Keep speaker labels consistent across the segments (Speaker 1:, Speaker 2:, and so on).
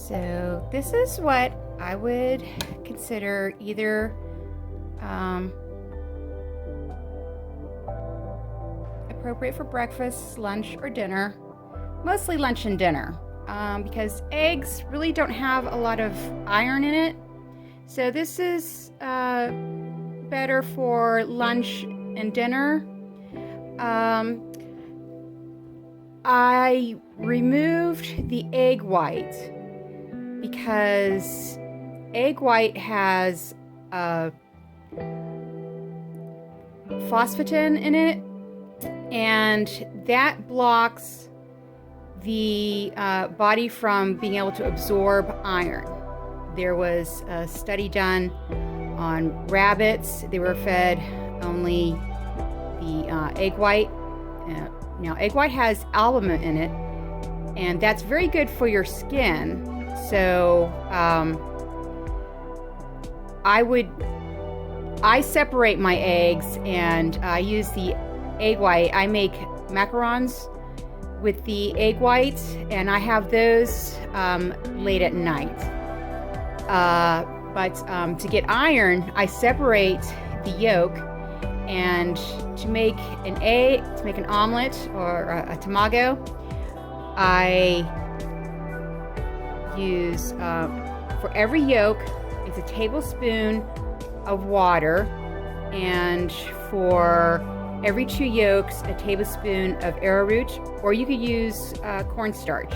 Speaker 1: So this is what I would consider either appropriate for breakfast, lunch, or dinner. Mostly lunch and dinner, because eggs really don't have a lot of iron in it. So this is better for lunch and dinner. I removed the egg white because egg white has phosphatin in it, and that blocks the body from being able to absorb iron. There was a study done on rabbits. They were fed only the egg white. Now, egg white has albumin in it, and that's very good for your skin. So I separate my eggs, and I use the egg white. I make macarons with the egg white, and I have those late at night. But to get iron, I separate the yolk, and to make an egg, to make an omelet or a tamago, I use, for every yolk, it's a tablespoon of water, and for every 2 yolks, a tablespoon of arrowroot, or you could use cornstarch.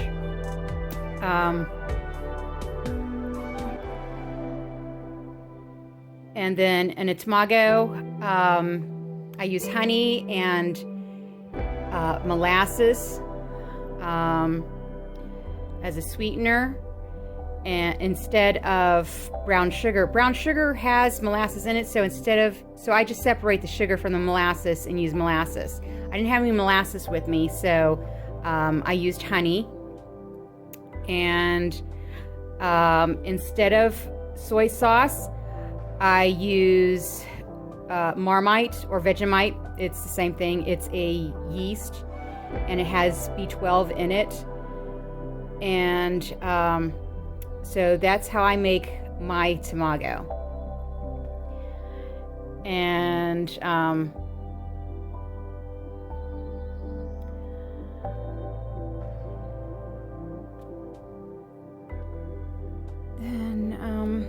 Speaker 1: And then in a tamago, I use honey and molasses as a sweetener, and instead of brown sugar. Brown sugar has molasses in it, so I just separate the sugar from the molasses and use molasses. I didn't have any molasses with me, so I used honey. And instead of soy sauce, I use Marmite or Vegemite. It's the same thing. It's a yeast, and it has B12 in it. And so that's how I make my tamago. And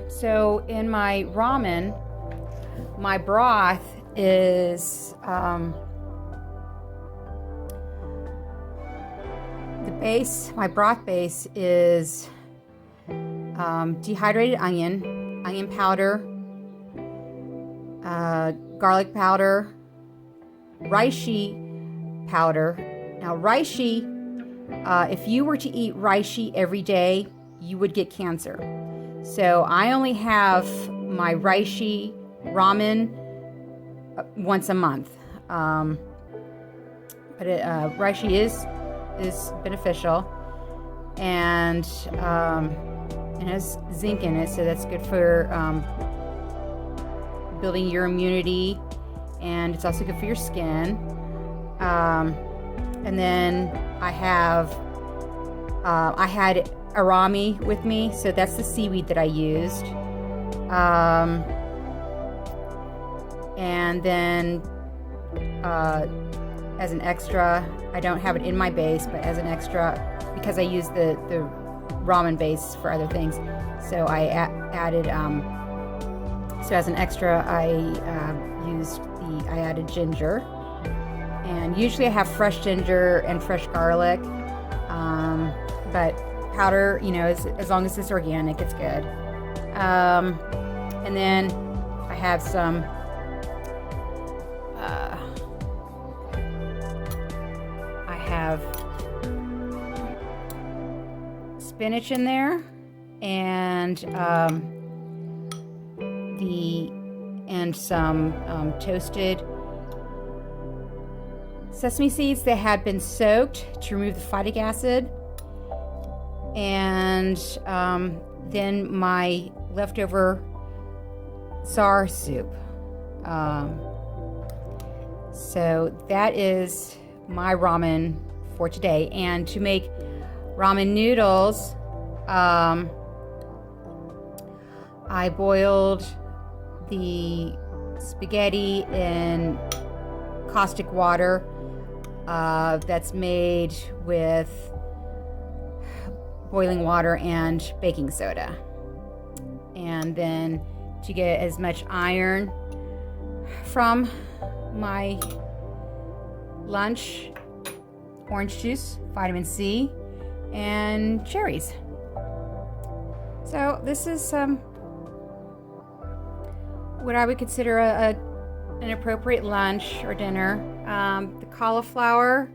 Speaker 1: so in my ramen, my broth is my broth base is dehydrated onion powder, garlic powder, reishi powder. Now reishi, if you were to eat reishi every day, you would get cancer. So I only have my reishi ramen once a month. But reishi is beneficial, and it has zinc in it, so that's good for building your immunity, and it's also good for your skin. And then I had arami with me, so that's the seaweed that I used. And then as an extra, I don't have it in my base, but as an extra, because I use the ramen base for other things, so I added so as an extra I added ginger, and usually I have fresh ginger and fresh garlic, but powder, as long as it's organic, it's good. And then I have some spinach in there, and some toasted sesame seeds that had been soaked to remove the phytic acid, and then my leftover sour soup. So that is my ramen for today. And to make ramen noodles, I boiled the spaghetti in caustic water that's made with boiling water and baking soda. And then to get as much iron from my lunch, orange juice, vitamin C, and cherries. So this is what I would consider an appropriate lunch or dinner. The cauliflower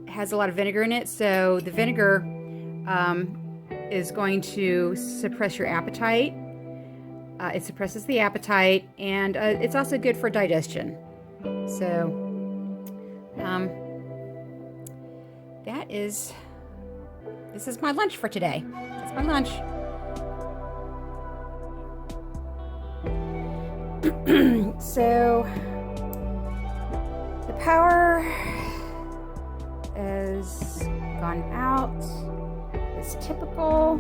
Speaker 1: has a lot of vinegar in it, so the vinegar is going to suppress your appetite. It suppresses the appetite, and it's also good for digestion. So this is my lunch for today. That's my lunch. So the power has gone out as typical.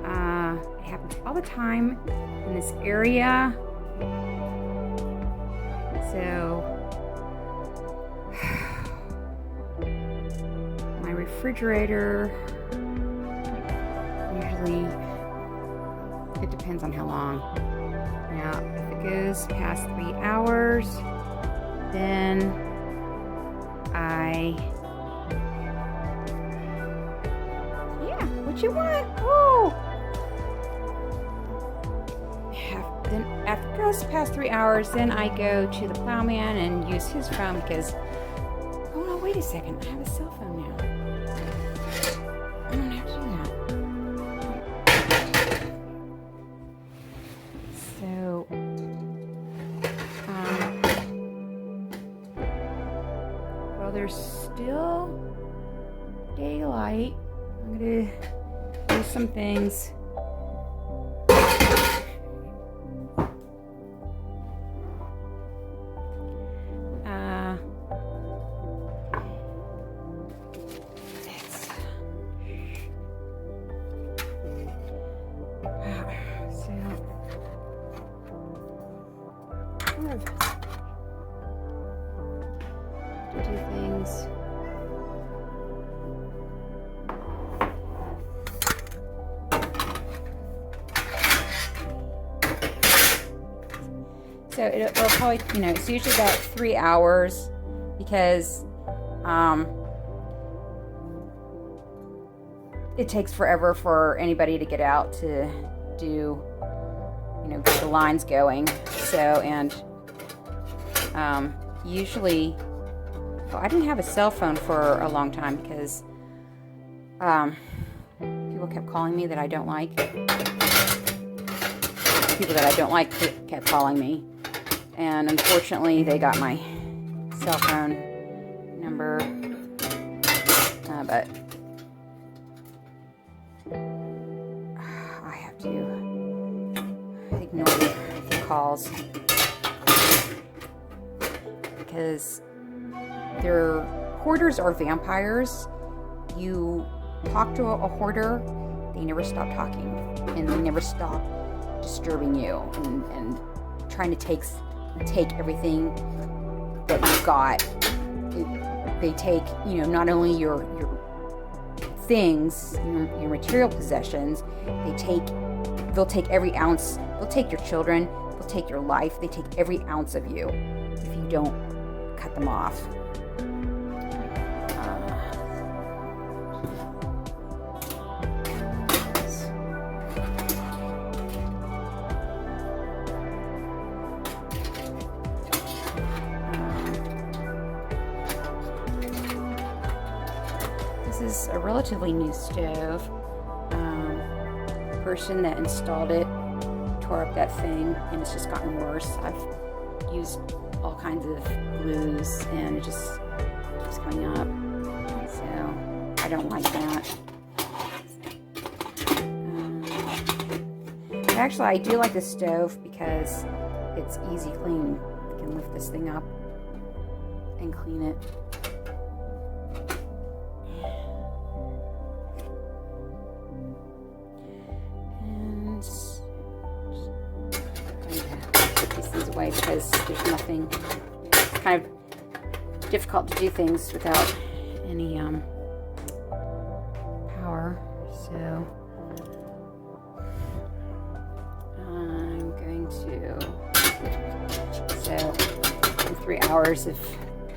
Speaker 1: It happens all the time in this area. So my refrigerator usually, it depends on how long. Now, if it goes past 3 hours, then yeah, what you want? Oh! Then after it goes past 3 hours, then I go to the plowman and use his phone because, oh no, wait a second, I have a cell phone now. I don't have to do that. So, well, there's still daylight. I'm gonna do some things. To do things. So it'll probably, it's usually about 3 hours because it takes forever for anybody to get out to do, get the lines going. So, and usually, well, I didn't have a cell phone for a long time because people kept calling me that I don't like. People that I don't like kept calling me. And unfortunately, they got my cell phone number. But I have to ignore the calls because hoarders are vampires. You talk to a hoarder, they never stop talking, and they never stop disturbing you and trying to take everything that you've got. They take, not only your things, your material possessions. They'll take every ounce. They'll take your children. They'll take your life. They take every ounce of you if you don't cut them off. This is a relatively new stove. The person that installed it tore up that thing, and it's just gotten worse. I've used all kinds of glues, and it just keeps coming up. So I don't like that. Actually, I do like the stove because it's easy clean. and lift this thing up and clean it. And just going to put these things away because there's nothing. It's kind of difficult to do things without any power. So I'm going to. So in 3 hours, if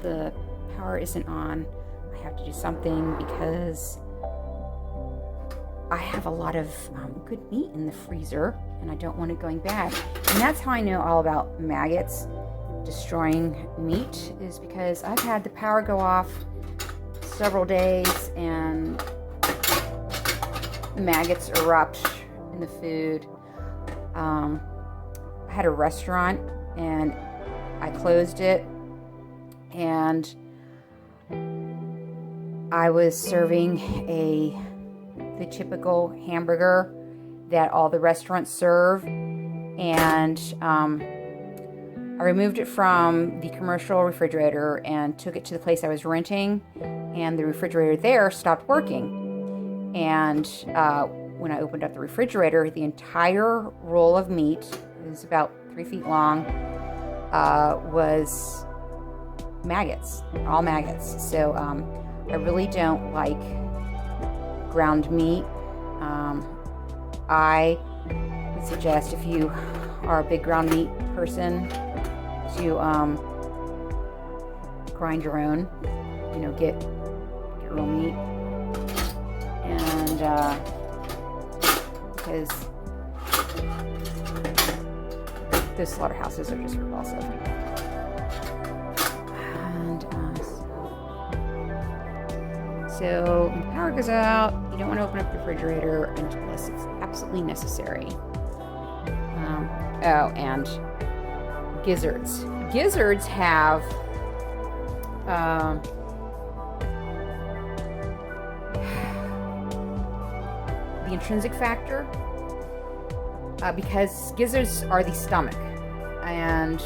Speaker 1: the power isn't on, I have to do something because I have a lot of good meat in the freezer and I don't want it going bad. And that's how I know all about maggots destroying meat, is because I've had the power go off several days and maggots erupt in the food. I had a restaurant and I closed it, and I was serving the typical hamburger that all the restaurants serve, and I removed it from the commercial refrigerator and took it to the place I was renting, and the refrigerator there stopped working. And when I opened up the refrigerator, the entire roll of meat, it was about 3 feet long, was maggots, all maggots. So I really don't like ground meat. I would suggest, if you are a big ground meat person, to grind your own, get real meat. And because those slaughterhouses are just repulsive. And so when the power goes out, you don't want to open up the refrigerator unless it's absolutely necessary. And gizzards. Gizzards have the intrinsic factor, because gizzards are the stomach, and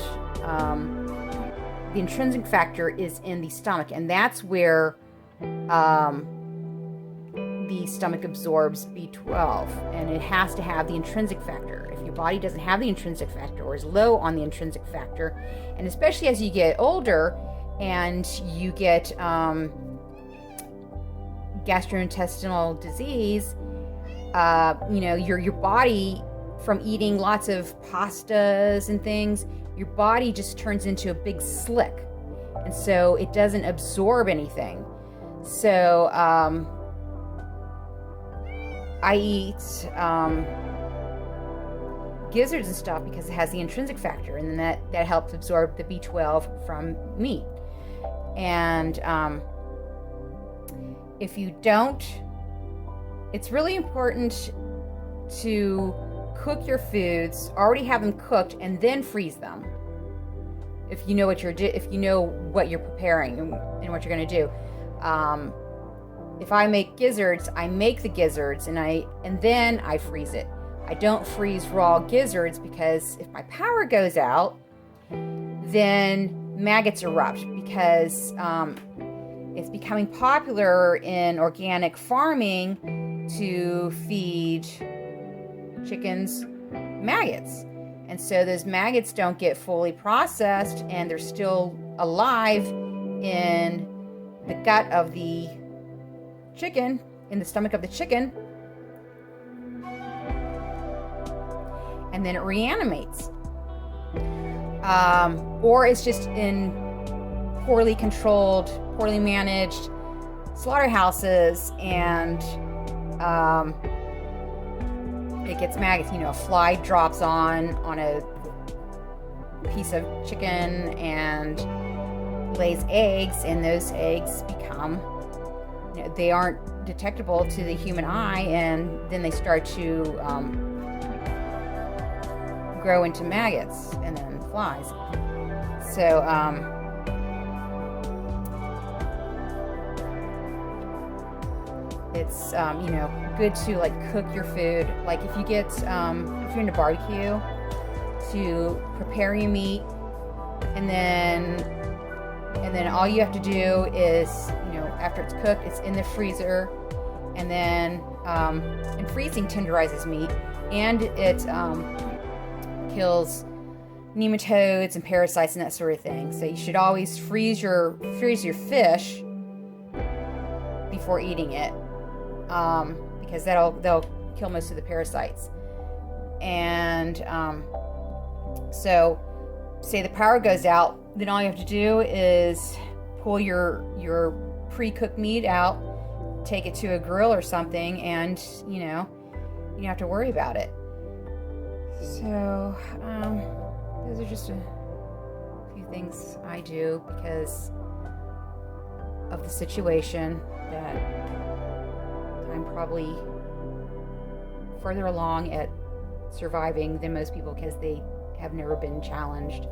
Speaker 1: the intrinsic factor is in the stomach, and that's where the stomach absorbs B12, and it has to have the intrinsic factor. If your body doesn't have the intrinsic factor or is low on the intrinsic factor, and especially as you get older and you get gastrointestinal disease, your body, from eating lots of pastas and things, your body just turns into a big slick, and so it doesn't absorb anything. So I eat gizzards and stuff because it has the intrinsic factor, and then that helps absorb the B12 from meat. And if you don't, it's really important to cook your foods, already have them cooked, and then freeze them. If you know what you're preparing and what you're going to do. If I make gizzards, I make the gizzards and then I freeze it. I don't freeze raw gizzards because if my power goes out, then maggots erupt, because it's becoming popular in organic farming to feed chickens maggots. And so those maggots don't get fully processed, and they're still alive in the gut of the chicken, in the stomach of the chicken, and then it reanimates. Or it's just in poorly controlled, poorly managed slaughterhouses, and it gets maggots. A fly drops on a piece of chicken and lays eggs, and those eggs become, they aren't detectable to the human eye, and then they start to grow into maggots and then flies. So it's good to cook your food. Like if you're in a barbecue, to prepare your meat And then all you have to do is, after it's cooked, it's in the freezer. And then, and freezing tenderizes meat, and it kills nematodes and parasites and that sort of thing. So you should always freeze your fish before eating it, because they'll kill most of the parasites. And so, say the power goes out, then all you have to do is pull your pre-cooked meat out, take it to a grill or something, and you don't have to worry about it. So those are just a few things I do because of the situation, that I'm probably further along at surviving than most people because they have never been challenged.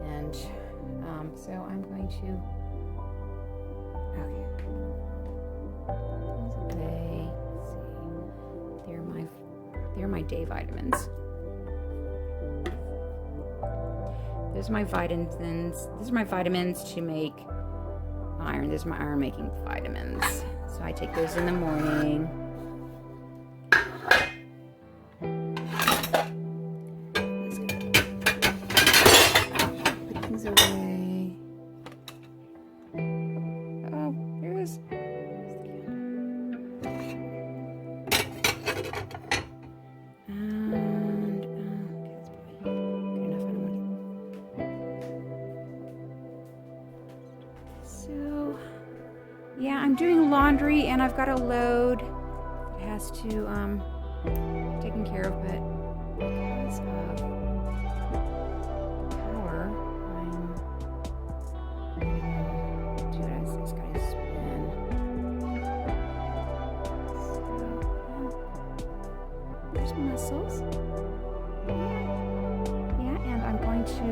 Speaker 1: And so I'm going to they're my day vitamins. Those are my vitamins. These are my vitamins to make iron. These are my iron making vitamins. So I take those in the morning. Put these away. Oh, here's the yeah, I'm doing laundry and I've got a load that has to be taken care of, but because of power, it's gotta spin. So, there's mussels. Yeah, and I'm going to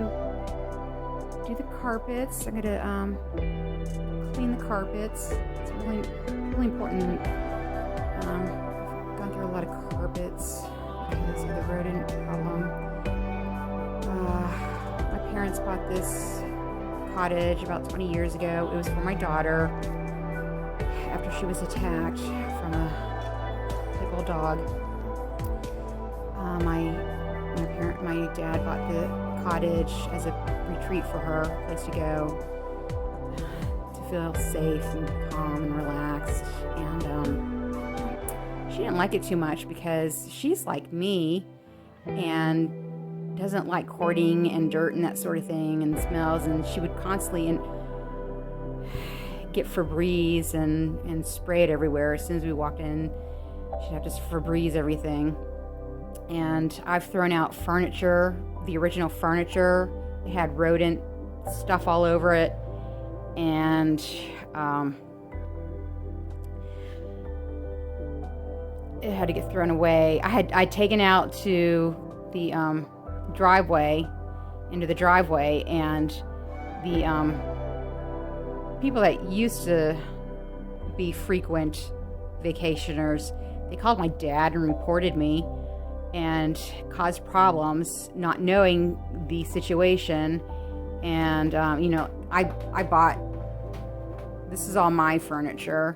Speaker 1: do the carpets. I'm gonna clean the carpets. It's really, really important. I've gone through a lot of carpets because of the rodent problem. My parents bought this cottage about 20 years ago. It was for my daughter after she was attacked from a pit bull dog. My dad bought the cottage as a retreat for her, a place to go. Feel safe and calm and relaxed. And she didn't like it too much because she's like me and doesn't like hoarding and dirt and that sort of thing and smells, and she would constantly get Febreze and spray it everywhere. As soon as we walked in, she'd have to Febreze everything. And I've thrown out furniture, the original furniture. It had rodent stuff all over it. And it had to get thrown away. I'd taken out to the driveway, into the driveway, and the people that used to be frequent vacationers, they called my dad and reported me and caused problems, not knowing the situation. And I bought, this is all my furniture.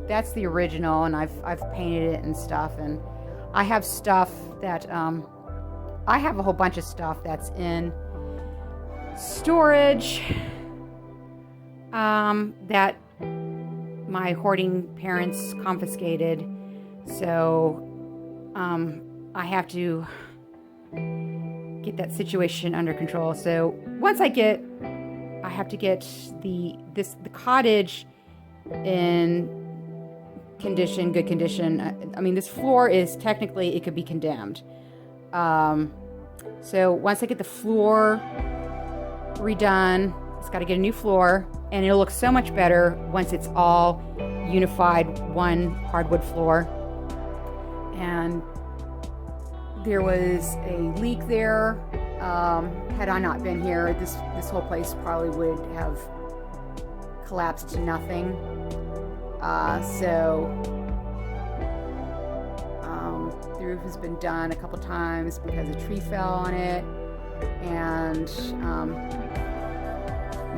Speaker 1: That's the original, and I've painted it and stuff. And I have stuff that I have a whole bunch of stuff that's in storage that my hoarding parents confiscated. So I have to get that situation under control. So once I have to get the cottage in good condition. I mean, this floor is technically, it could be condemned. So once I get the floor redone, it's got to get a new floor, and it'll look so much better once it's all unified, one hardwood floor. And there was a leak there. Had I not been here, this whole place probably would have collapsed to nothing. The roof has been done a couple times because a tree fell on it. And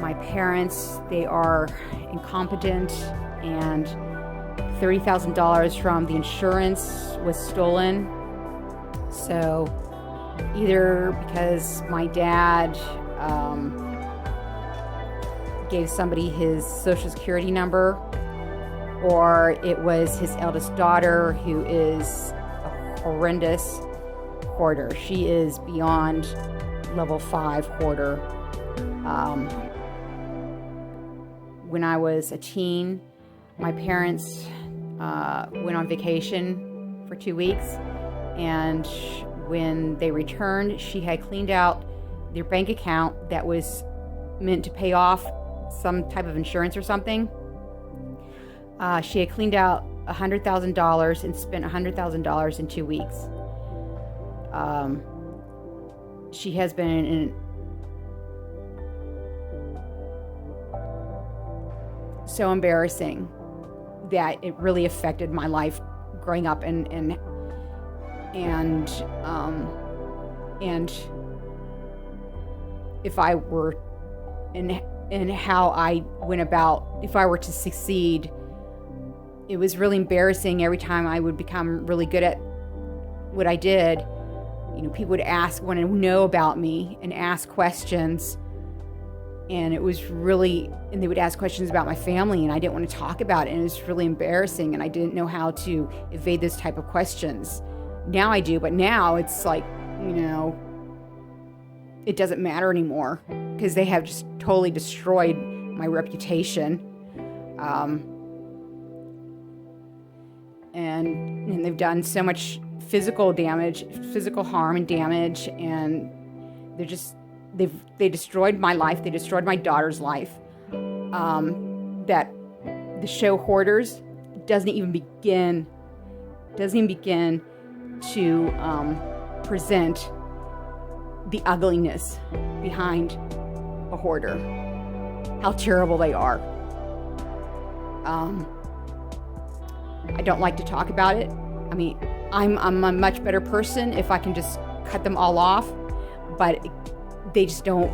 Speaker 1: my parents, they are incompetent, and $30,000 from the insurance was stolen. So either because my dad gave somebody his social security number, or it was his eldest daughter, who is a horrendous hoarder. She is beyond level 5 hoarder. When I was a teen, my parents went on vacation for 2 weeks, and when they returned, she had cleaned out their bank account that was meant to pay off some type of insurance or something. She had cleaned out $100,000 and spent $100,000 in 2 weeks. She has been in so embarrassing that it really affected my life growing up, and if I were in how I went about, if I were to succeed, it was really embarrassing. Every time I would become really good at what I did, people would want to know about me and ask questions. And it was really, and they would ask questions about my family, and I didn't want to talk about it. And it was really embarrassing, and I didn't know how to evade those type of questions. Now I do, but now it's like, it doesn't matter anymore, because they have just totally destroyed my reputation. And they've done so much physical harm and damage, and they destroyed my life. They destroyed my daughter's life. That the show Hoarders doesn't even begin to present the ugliness behind a hoarder, how terrible they are. I don't like to talk about it. I mean, I'm a much better person if I can just cut them all off, but they just don't.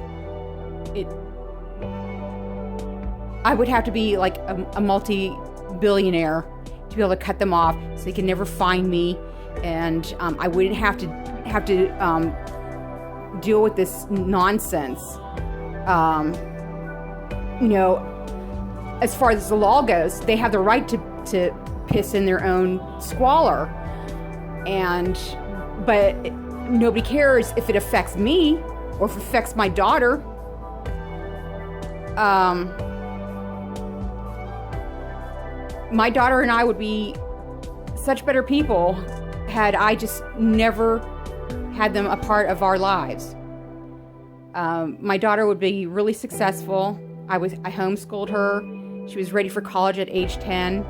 Speaker 1: I would have to be like a multi-billionaire to be able to cut them off, so they can never find me, and I wouldn't have to deal with this nonsense. As far as the law goes, they have the right to piss in their own squalor, but nobody cares if it affects me or if it affects my daughter. My daughter and I would be such better people had I just never had them a part of our lives. My daughter would be really successful. I homeschooled her. She was ready for college at age 10.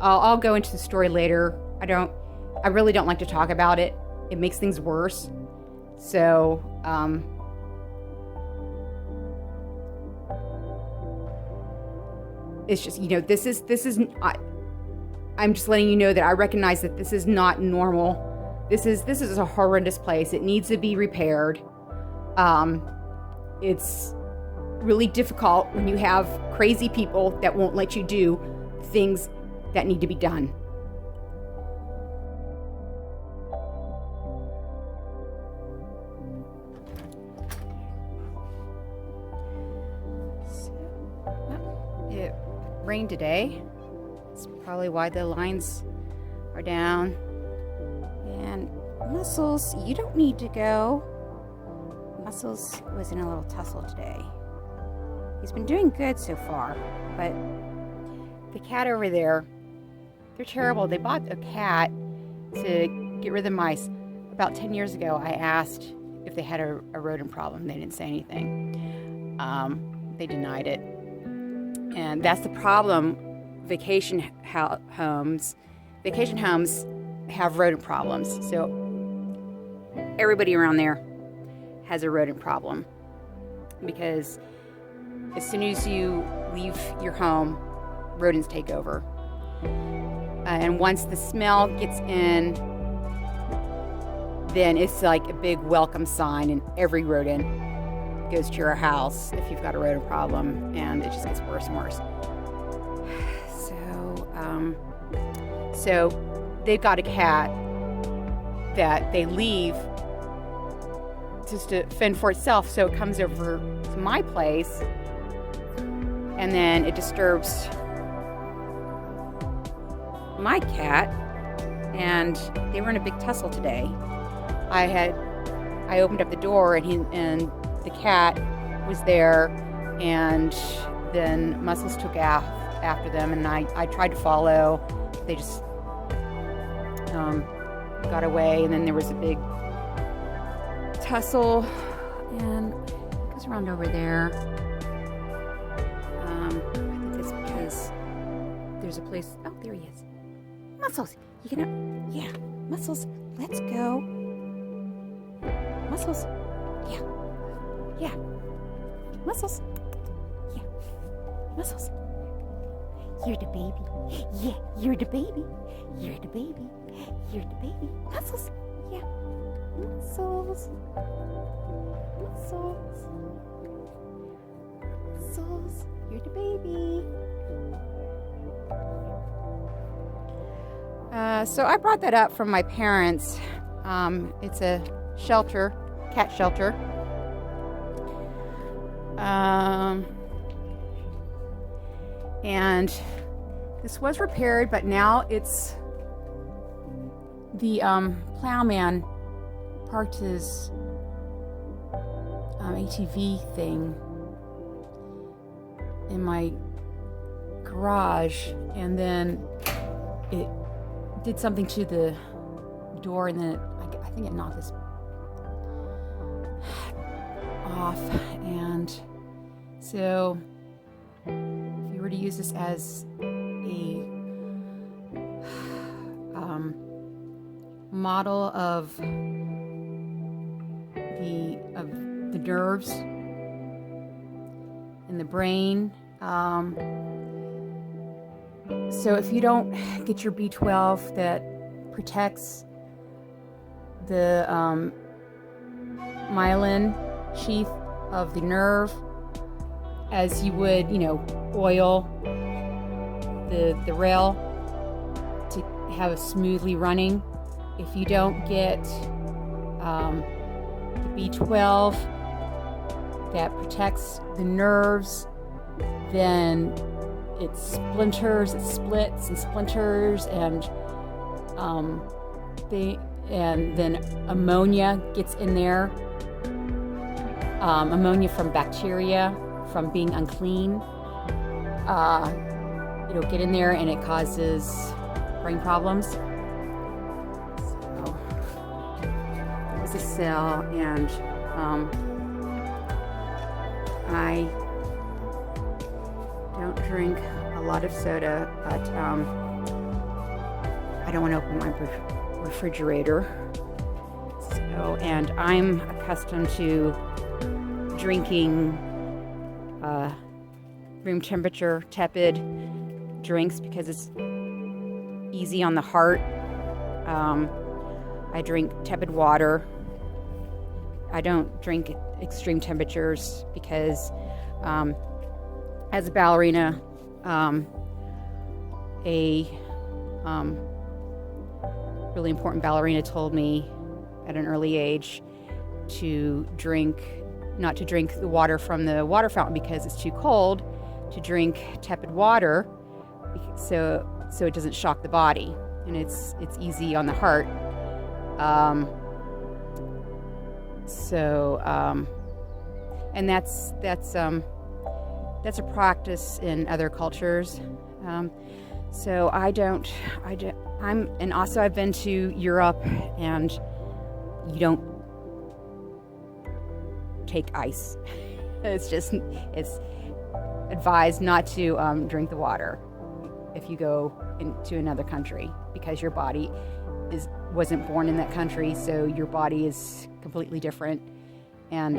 Speaker 1: I'll go into the story later. I really don't like to talk about it. It makes things worse. So, it's just, this is, I'm just letting you know that I recognize that this is not normal. This is a horrendous place. It needs to be repaired. It's really difficult when you have crazy people that won't let you do things that need to be done. It rained today. That's probably why the lines are down. And Muscles, you don't need to go. Muscles was in a little tussle today. He's been doing good so far, but the cat over there, they're terrible. They bought a cat to get rid of the mice. About 10 years ago, I asked if they had a rodent problem. They didn't say anything. They denied it. And that's the problem. Vacation homes have rodent problems. So everybody around there has a rodent problem, because as soon as you leave your home, rodents take over. And once the smell gets in, then it's like a big welcome sign, and every rodent goes to your house if you've got a rodent problem, and it just gets worse and worse. So they've got a cat that they leave just to fend for itself, so it comes over to my place, and then it disturbs my cat, and they were in a big tussle today. I opened up the door, and the cat was there, and then Muscles took after them, and I tried to follow. They just got away, and then there was a big tussle, and it goes around over there. I think it's because there's a place. Oh, there he is. Muscles, you gonna? Yeah, Muscles, let's go. Muscles, yeah, Muscles, yeah, Muscles. You're the baby. Yeah, you're the baby. You're the baby. You're the baby. Muscles, yeah, Muscles, Muscles, Muscles. You're the baby. So I brought that up from my parents. It's a shelter, cat shelter. And this was repaired, but now it's the plowman parked his ATV thing in my garage, and then it did something to the door, and then I think it knocked this off. And so if you were to use this as a model of the nerves in the brain, so if you don't get your B12 that protects the myelin sheath of the nerve, as you would, oil the rail to have it smoothly running. If you don't get the B12 that protects the nerves, then it splinters, it splits and splinters, and then ammonia gets in there. Ammonia from bacteria, from being unclean. It'll get in there, and it causes brain problems. So it was a cell, and I don't drink a lot of soda, but I don't want to open my refrigerator. So, and I'm accustomed to drinking room temperature, tepid drinks because it's easy on the heart. I drink tepid water. I don't drink extreme temperatures because as a ballerina, a really important ballerina told me at an early age not to drink the water from the water fountain because it's too cold, to drink tepid water so it doesn't shock the body, and it's easy on the heart. And that's a practice in other cultures. So and also I've been to Europe, and you don't take ice. It's advised not to drink the water if you go into another country, because your body wasn't born in that country, so your body is completely different, and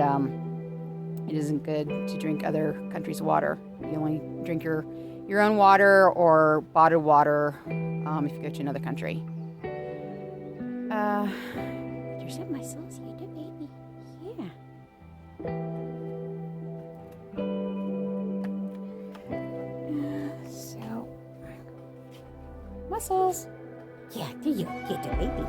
Speaker 1: it isn't good to drink other countries' water. You only drink your own water or bottled water if you go to another country. Your Where's that muscles? You the baby. Yeah. So, muscles. Yeah, there you go. Get the baby.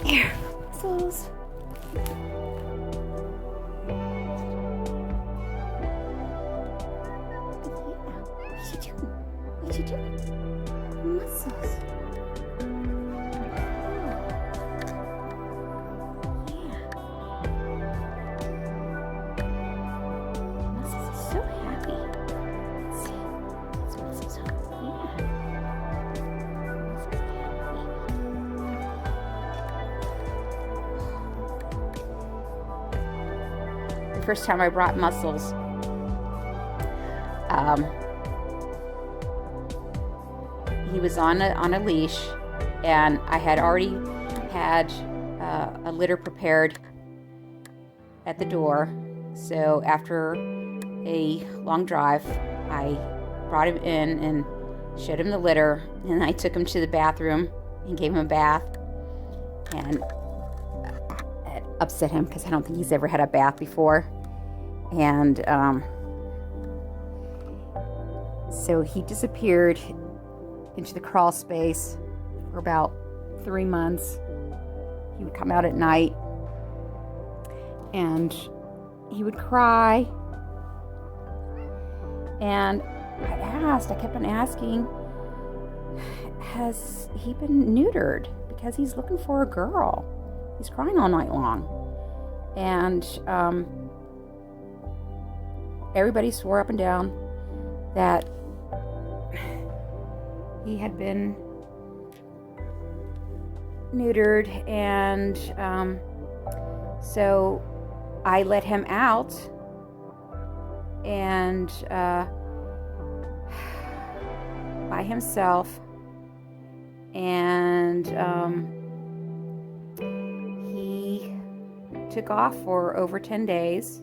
Speaker 1: Here, muscles. What you doing? Muscles. Yeah. Muscles is so happy. Let's see. It's muscles. Yeah. Muscles happy. The first time I brought muscles, he was on a leash, and I had already had a litter prepared at the door. So after a long drive, I brought him in and showed him the litter, and I took him to the bathroom and gave him a bath. And it upset him because I don't think he's ever had a bath before. And so he disappeared into the crawl space for about 3 months. He would come out at night and he would cry. And I kept on asking, has he been neutered? Because he's looking for a girl. He's crying all night long. And everybody swore up and down that he had been neutered, and so I let him out, and by himself, and he took off for over 10 days,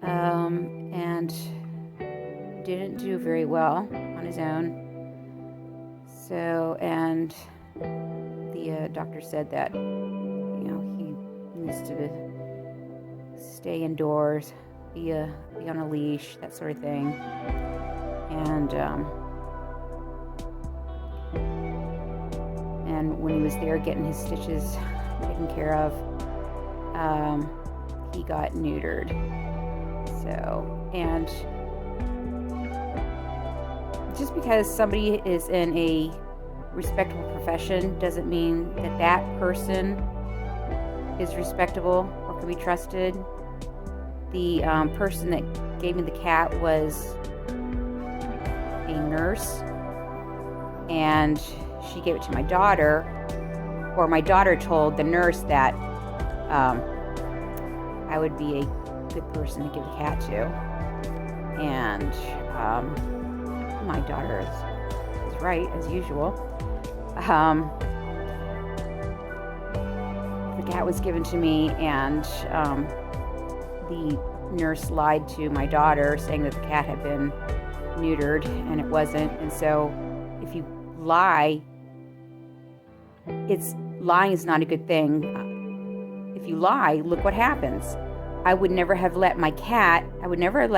Speaker 1: and didn't do very well on his own. So, and the doctor said that, he needs to stay indoors, be on a leash, that sort of thing. And when he was there getting his stitches taken care of, he got neutered. So, and just because somebody is in a respectable profession doesn't mean that that person is respectable or can be trusted. The person that gave me the cat was a nurse, and she gave it to my daughter, or my daughter told the nurse that I would be a good person to give the cat to. And my daughter is right, as usual. The cat was given to me, and the nurse lied to my daughter, saying that the cat had been neutered, and it wasn't. And so if you lie, lying is not a good thing. If you lie, look what happens. I would never have let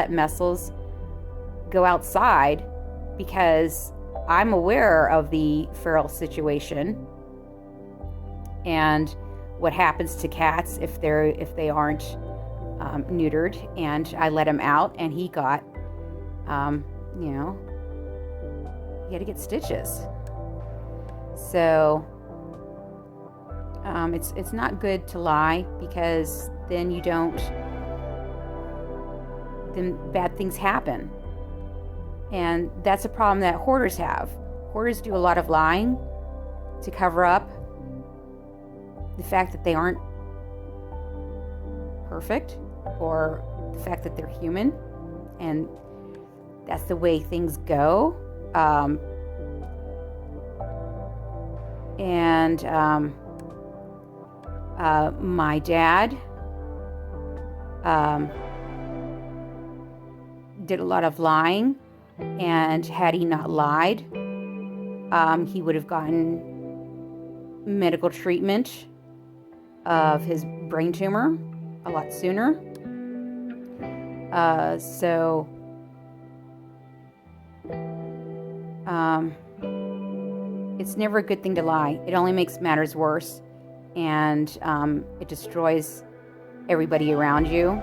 Speaker 1: Muscles go outside, because I'm aware of the feral situation and what happens to cats if they aren't neutered. And I let him out, and he got, he had to get stitches. So it's not good to lie, because then bad things happen. And that's a problem that hoarders have. Hoarders do a lot of lying to cover up the fact that they aren't perfect, or the fact that they're human, and that's the way things go. And my dad did a lot of lying, and had he not lied, he would have gotten medical treatment of his brain tumor a lot sooner. It's never a good thing to lie. It only makes matters worse, and it destroys everybody around you.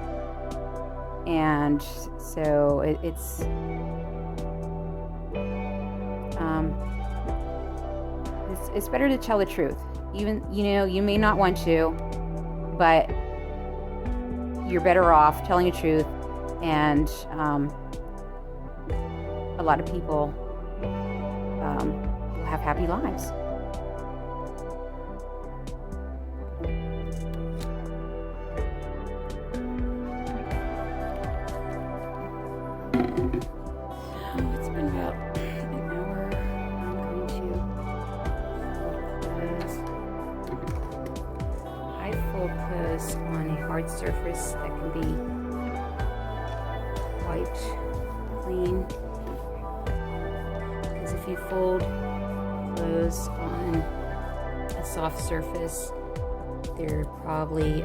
Speaker 1: And so it's better to tell the truth. Even, you may not want to, but you're better off telling the truth, and a lot of people will have happy lives. It's been about an hour. I'm going to fold clothes. I fold clothes on a hard surface that can be quite clean, because if you fold clothes on a soft surface, there are probably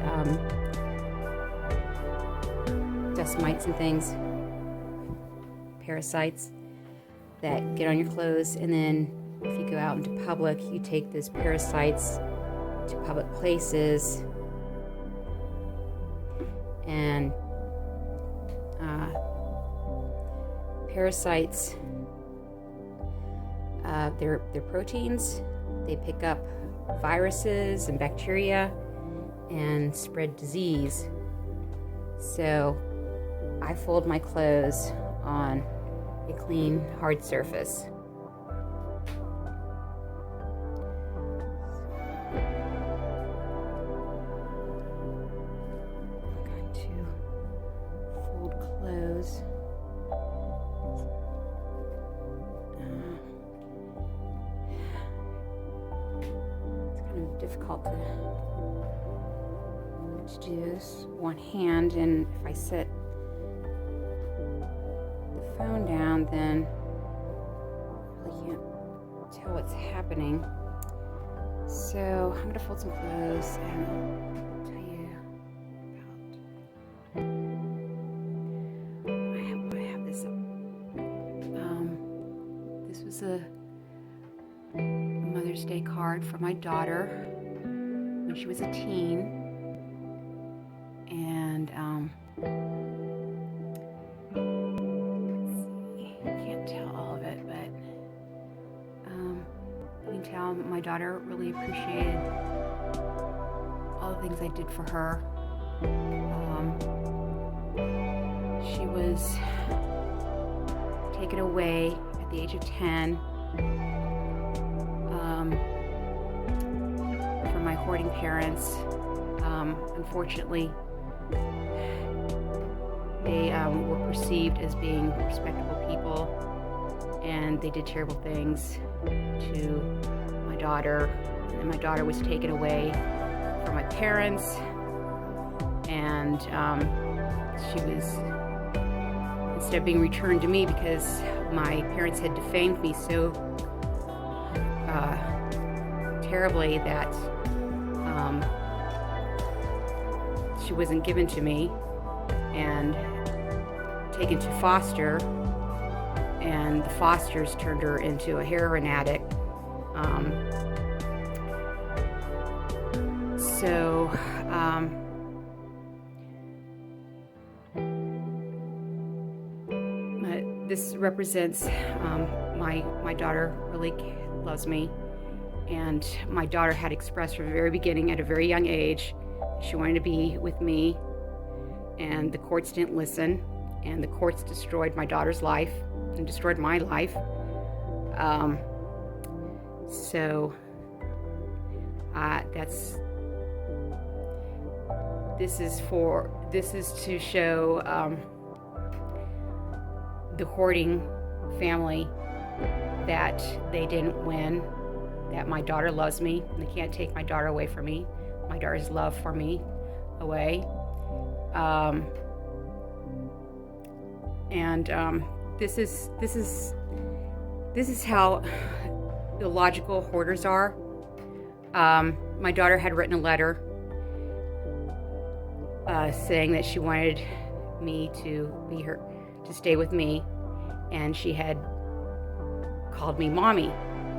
Speaker 1: dust mites and things, parasites that get on your clothes, and then if you go out into public, you take those parasites to public places, and parasites, they're proteins. They pick up viruses and bacteria and spread disease. So I fold my clothes on a clean, hard surface. I'm going to fold clothes. It's kind of difficult to do this one hand, and if I set the phone down, then I really can't tell what's happening. So I'm gonna fold some clothes and I'll tell you about. I have this. This was a Mother's Day card for my daughter when she was a teen. And let's see, I can't tell all of it, but you can tell my daughter really appreciated all the things I did for her. She was taken away at the age of 10 from my hoarding parents. Unfortunately, they were perceived as being respectable people, and they did terrible things to my daughter. And my daughter was taken away from my parents, and she was, instead of being returned to me because my parents had defamed me so terribly that she wasn't given to me and taken to foster, and the fosters turned her into a heroin addict. This represents my daughter really loves me, and my daughter had expressed from the very beginning, at a very young age, she wanted to be with me, and the courts didn't listen, and the courts destroyed my daughter's life and destroyed my life. This is to show the hoarding family that they didn't win, that my daughter loves me, and they can't take my daughter away from me, my daughter's love for me away. This is how illogical hoarders are. My daughter had written a letter saying that she wanted me to stay with me, and she had called me mommy,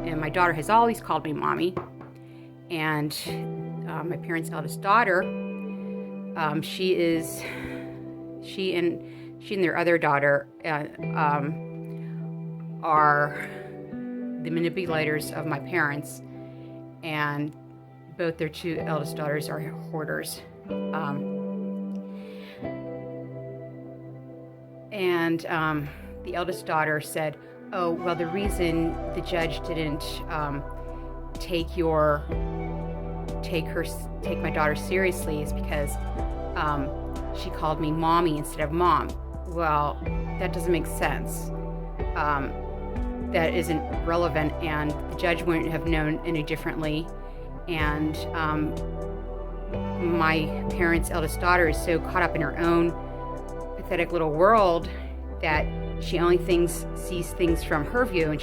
Speaker 1: and my daughter has always called me mommy. And my parents' eldest daughter, she and their other daughter are the manipulators of my parents, and both their two eldest daughters are hoarders. The eldest daughter said, "Oh, well, the reason the judge didn't take my daughter seriously is because she called me mommy instead of mom." Well, that doesn't make sense. That isn't relevant, and the judge wouldn't have known any differently. And my parents' eldest daughter is so caught up in her own pathetic little world that she only sees things from her view, and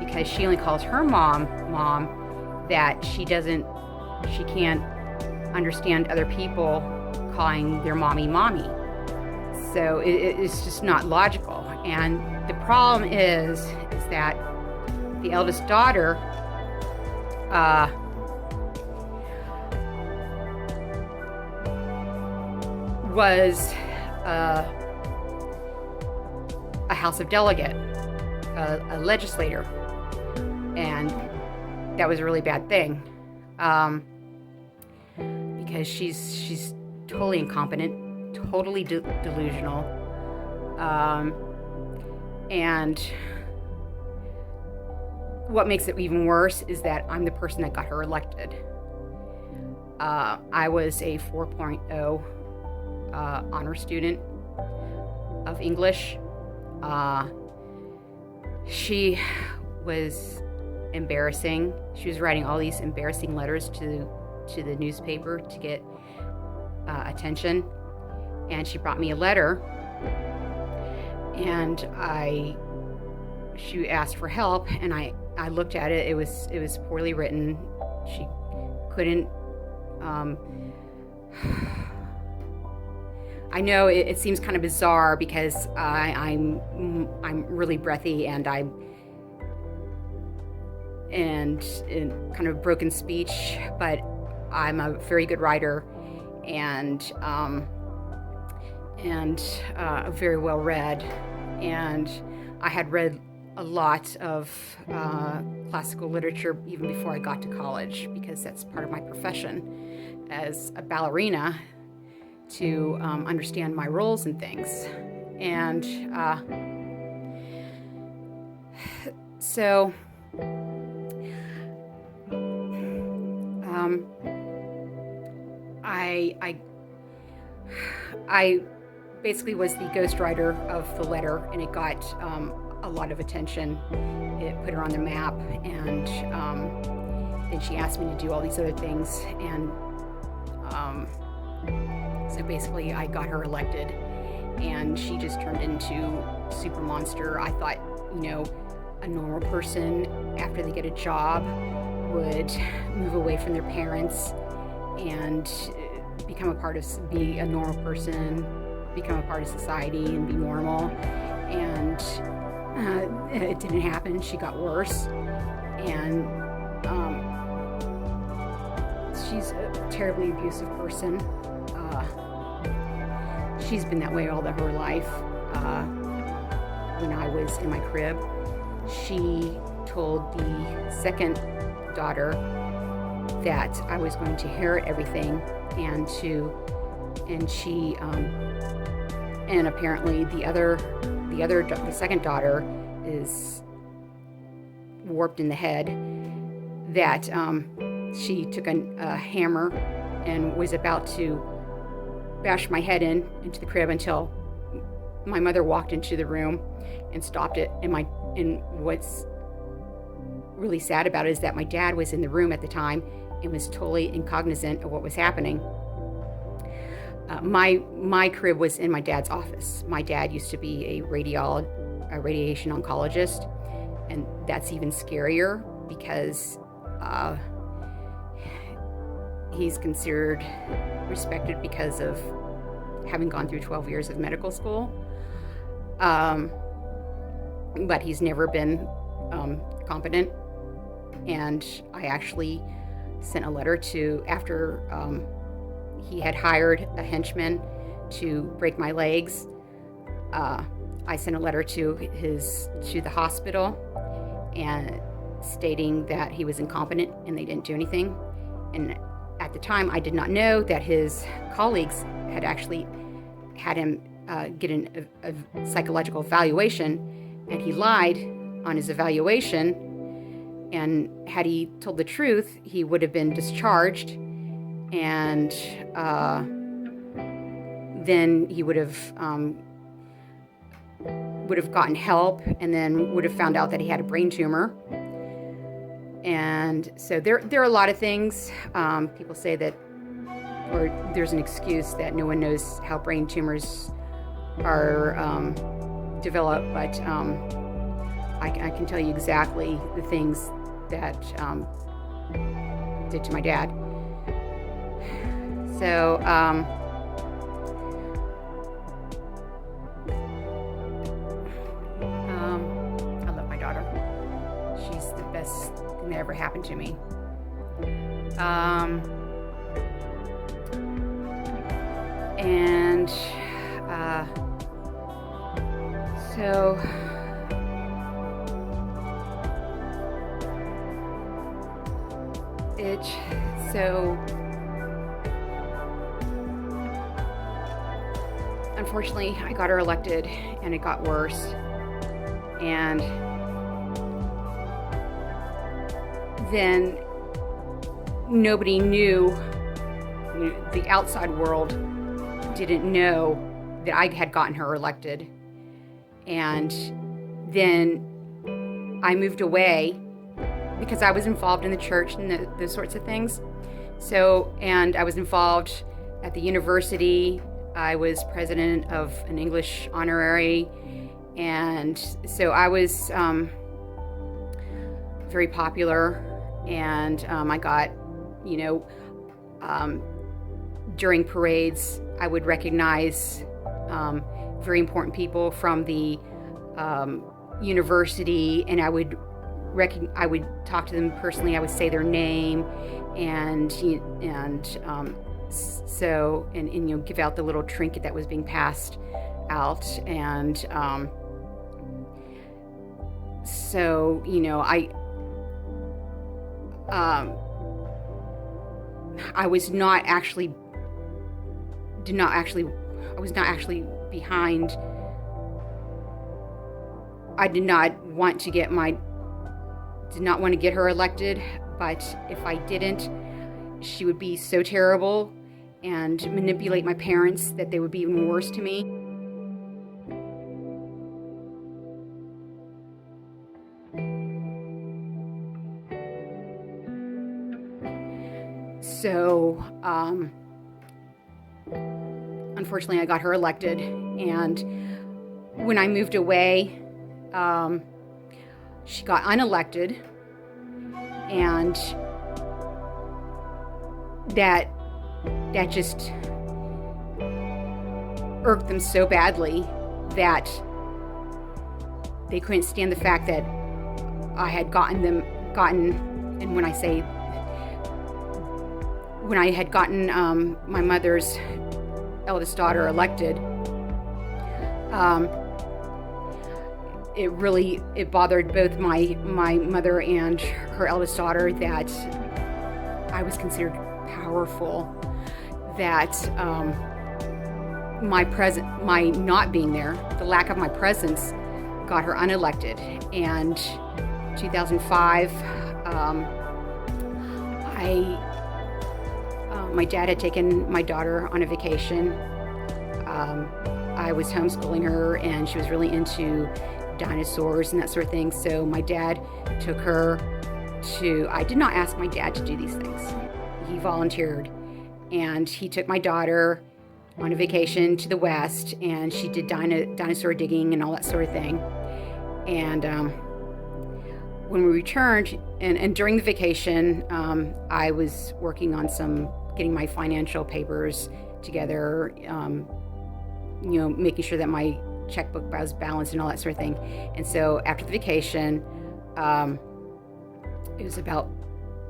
Speaker 1: because she only calls her mom, that she can't understand other people calling their mommy. So it's just not logical. And the problem is that the eldest daughter was a House of Delegate, a legislator, and that was a really bad thing, because she's totally incompetent, totally delusional, and what makes it even worse is that I'm the person that got her elected. I was a 4.0 honor student of English. She was embarrassing. She was writing all these embarrassing letters to the newspaper to get attention. And she brought me a letter, and she asked for help, and I looked at it. It was poorly written. She couldn't. I know it seems kind of bizarre because I'm really breathy, and in kind of broken speech, but I'm a very good writer, and very well read, and I had read a lot of classical literature even before I got to college, because that's part of my profession as a ballerina, to understand my roles and things. And so I basically was the ghostwriter of the letter, and it got a lot of attention. It put her on the map, and then she asked me to do all these other things, and so basically I got her elected, and she just turned into super monster. I thought, a normal person, after they get a job, would move away from their parents and be a normal person, become a part of society and be normal. And it didn't happen. She got worse, and she's a terribly abusive person. She's been that way all of her life. When I was in my crib, she told the second daughter that I was going to inherit everything, and apparently the second daughter is warped in the head, that she took a hammer and was about to bash my head into the crib until my mother walked into the room and stopped it. And what's really sad about it is that my dad was in the room at the time and was totally incognizant of what was happening. My crib was in my dad's office. My dad used to be a radiation oncologist, and that's even scarier because he's considered respected because of having gone through 12 years of medical school. But he's never been competent. And I actually sent a letter after he had hired a henchman to break my legs. I sent a letter to the hospital and stating that he was incompetent and they didn't do anything. And at the time, I did not know that his colleagues had actually had him get a psychological evaluation, and he lied on his evaluation. And had he told the truth, he would have been discharged, and then he would have gotten help, and then would have found out that he had a brain tumor. And so there are a lot of things. People say that, or there's an excuse that no one knows how brain tumors are developed, but I can tell you exactly the things that did to my dad. So I love my daughter. She's the best thing that ever happened to me. And so unfortunately, I got her elected, and it got worse. And then nobody knew, the outside world didn't know that I had gotten her elected. And then I moved away because I was involved in the church and those sorts of things. So, and I was involved at the university. I was president of an English honorary. And so I was very popular. And I got, during parades, I would recognize very important people from the university, and I would talk to them personally. I would say their name, and give out the little trinket that was being passed out, and I was not actually behind. I did not want to get her elected, but if I didn't, she would be so terrible and manipulate my parents that they would be even worse to me. So, unfortunately, I got her elected, and when I moved away, she got unelected, and that just irked them so badly that they couldn't stand the fact that I had gotten, and when I had gotten my mother's eldest daughter elected, it bothered both my mother and her eldest daughter that I was considered powerful, that my not being there, the lack of my presence, got her unelected. And 2005, my dad had taken my daughter on a vacation. I was homeschooling her, and she was really into dinosaurs and that sort of thing. So my dad took her I did not ask my dad to do these things. He volunteered, and he took my daughter on a vacation to the West, and she did dinosaur digging and all that sort of thing. And when we returned, and during the vacation, I was working on getting my financial papers together, making sure that my checkbook was balanced and all that sort of thing. And so after the vacation, it was about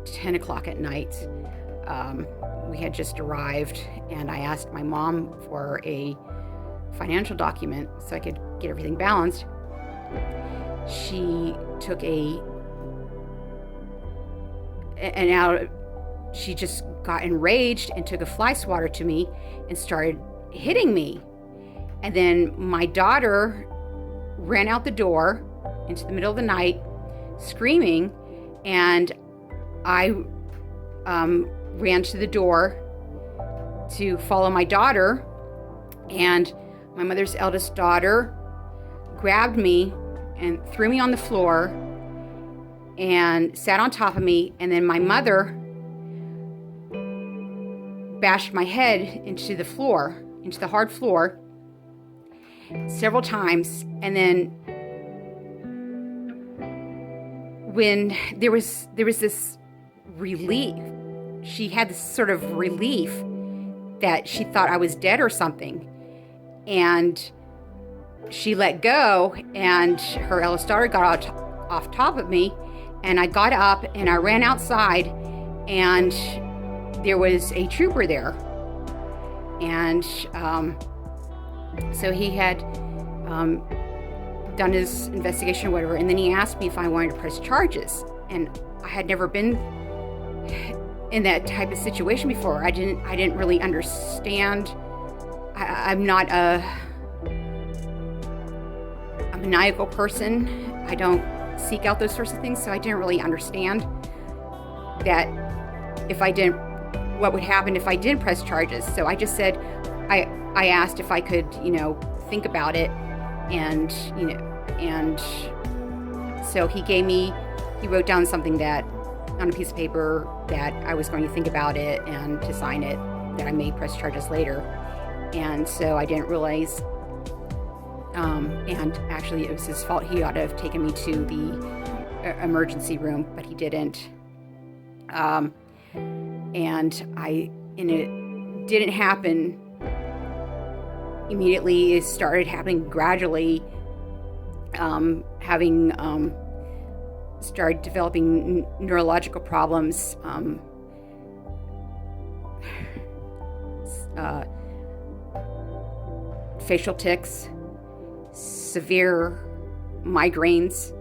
Speaker 1: 10 o'clock at night. We had just arrived, and I asked my mom for a financial document so I could get everything balanced. She took she just got enraged and took a fly swatter to me and started hitting me. And then my daughter ran out the door into the middle of the night screaming, and I ran to the door to follow my daughter, and my mother's eldest daughter grabbed me and threw me on the floor and sat on top of me, and then my mother bashed my head into the floor, into the hard floor, several times. And then when there was this relief, she had this sort of relief that she thought I was dead or something, and she let go, and her eldest daughter got off top of me, and I got up and I ran outside, and there was a trooper there. And so he had done his investigation or whatever, and then he asked me if I wanted to press charges. And I had never been in that type of situation before. I didn't really understand. I'm not a maniacal person. I don't seek out those sorts of things, so I didn't really understand that what would happen if I did press charges. So I just said, I asked if I could, think about it, and so he wrote down something on a piece of paper that I was going to think about it and to sign it, that I may press charges later. And so I didn't realize, and actually it was his fault. He ought to have taken me to the emergency room, but he didn't. And it didn't happen immediately. It started happening gradually, started developing neurological problems, facial tics, severe migraines.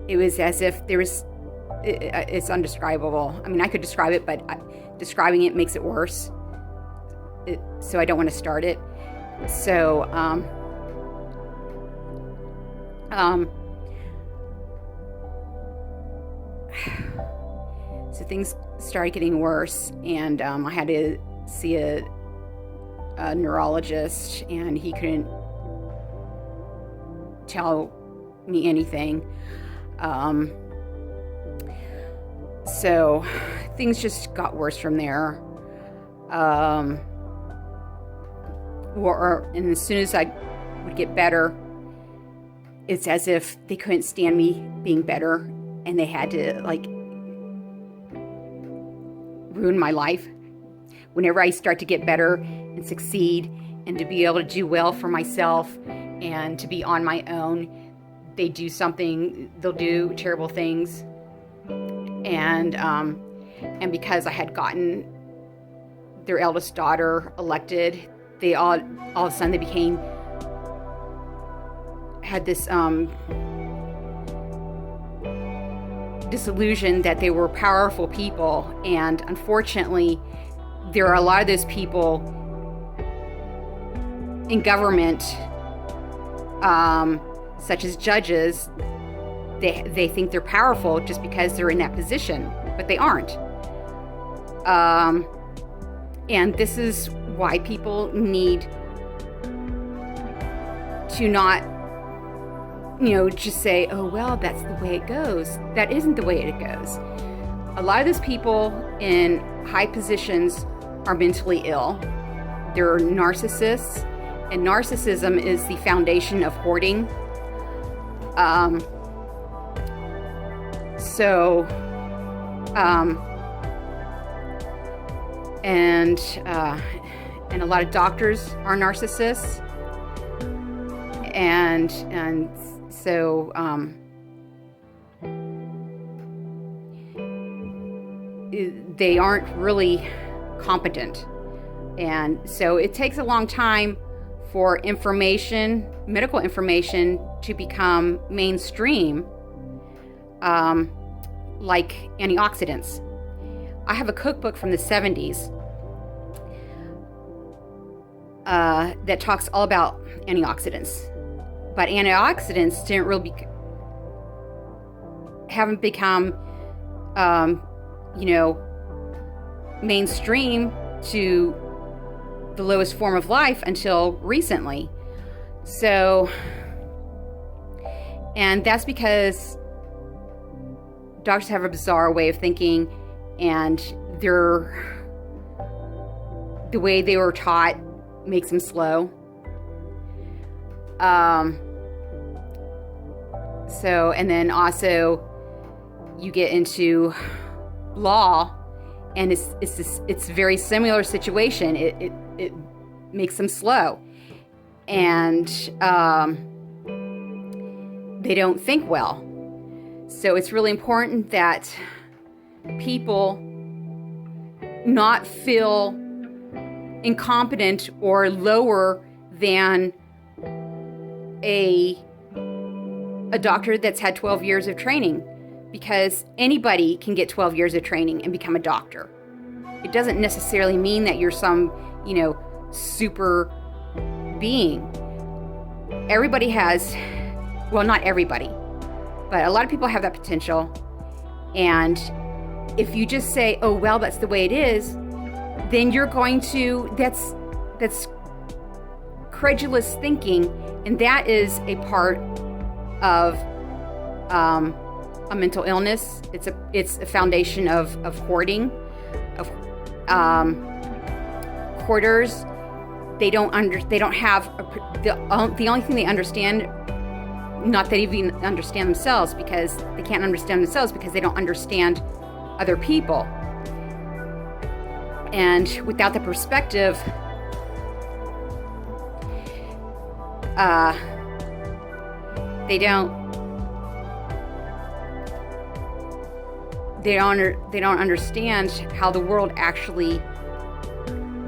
Speaker 1: It was as if it's undescribable. I mean, I could describe it, but describing it makes it worse. So I don't want to start it. So, so things started getting worse, and I had to see a neurologist, and he couldn't tell me anything. So things just got worse from there. And as soon as I would get better, it's as if they couldn't stand me being better, and they had to ruin my life. Whenever I start to get better and succeed and to be able to do well for myself and to be on my own, they'll do terrible things. And because I had gotten their eldest daughter elected, they all of a sudden they had this disillusion that they were powerful people. And unfortunately, there are a lot of those people in government, such as judges. They think they're powerful just because they're in that position, but they aren't. And this is why people need to not, just say, oh, well, that's the way it goes. That isn't the way it goes. a lot of those people in high positions are mentally ill. They're narcissists, and narcissism is the foundation of hoarding. And a lot of doctors are narcissists, and so they aren't really competent, and so it takes a long time for information, medical information, to become mainstream, like antioxidants. I have a cookbook from the 70s that talks all about antioxidants, but antioxidants haven't become, mainstream to the lowest form of life until recently. So, and that's because doctors have a bizarre way of thinking, and the way they were taught makes them slow. So, and then also you get into law, and it's a very similar situation. It makes them slow, and they don't think well. So it's really important that people not feel incompetent or lower than a doctor that's had 12 years of training, because anybody can get 12 years of training and become a doctor. It doesn't necessarily mean that you're some, super being. Everybody has, well, not everybody, but a lot of people have that potential. And if you just say, oh, well, that's the way it is, then you're going to, that's credulous thinking, and that is a part of a mental illness. It's a foundation of hoarding, of hoarders. They don't have the only thing they understand, not that even understand themselves, because they can't understand themselves because they don't understand other people. And without the perspective, they don't understand how the world actually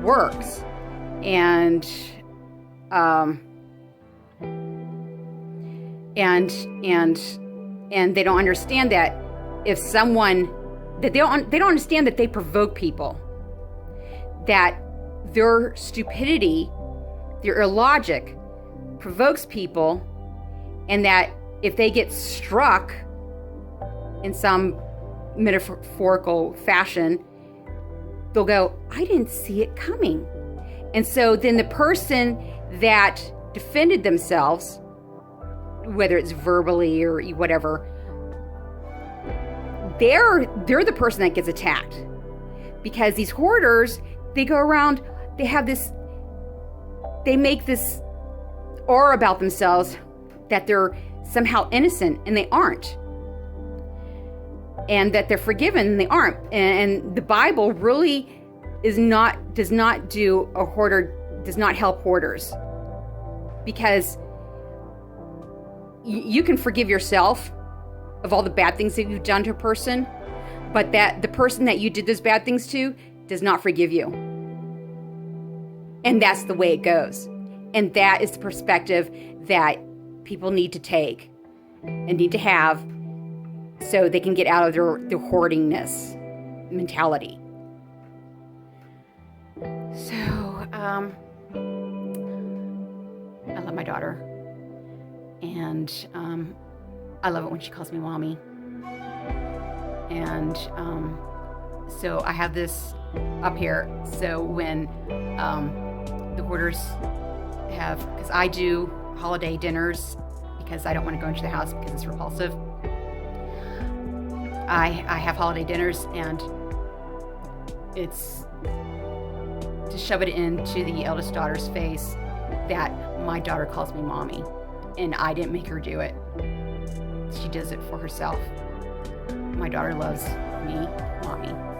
Speaker 1: works, and they don't understand that if someone that they don't understand that they provoke people, that their stupidity, their illogic provokes people, and that if they get struck in some metaphorical fashion, they'll go, I didn't see it coming. And so then the person that defended themselves, whether it's verbally or whatever, they're the person that gets attacked. Because these hoarders, they go around, they make this aura about themselves that they're somehow innocent, and they aren't. And that they're forgiven, and they aren't. And the Bible really does not help hoarders. Because you can forgive yourself of all the bad things that you've done to a person, but that the person that you did those bad things to does not forgive you. And that's the way it goes. And that is the perspective that people need to take and need to have, so they can get out of their hoardingness mentality. So, I love my daughter. And I love it when she calls me mommy. And so I have this up here. So when the hoarders have, because I do holiday dinners because I don't want to go into the house because it's repulsive. I have holiday dinners, and it's to shove it into the eldest daughter's face that my daughter calls me mommy, and I didn't make her do it. She does it for herself. My daughter loves me, mommy.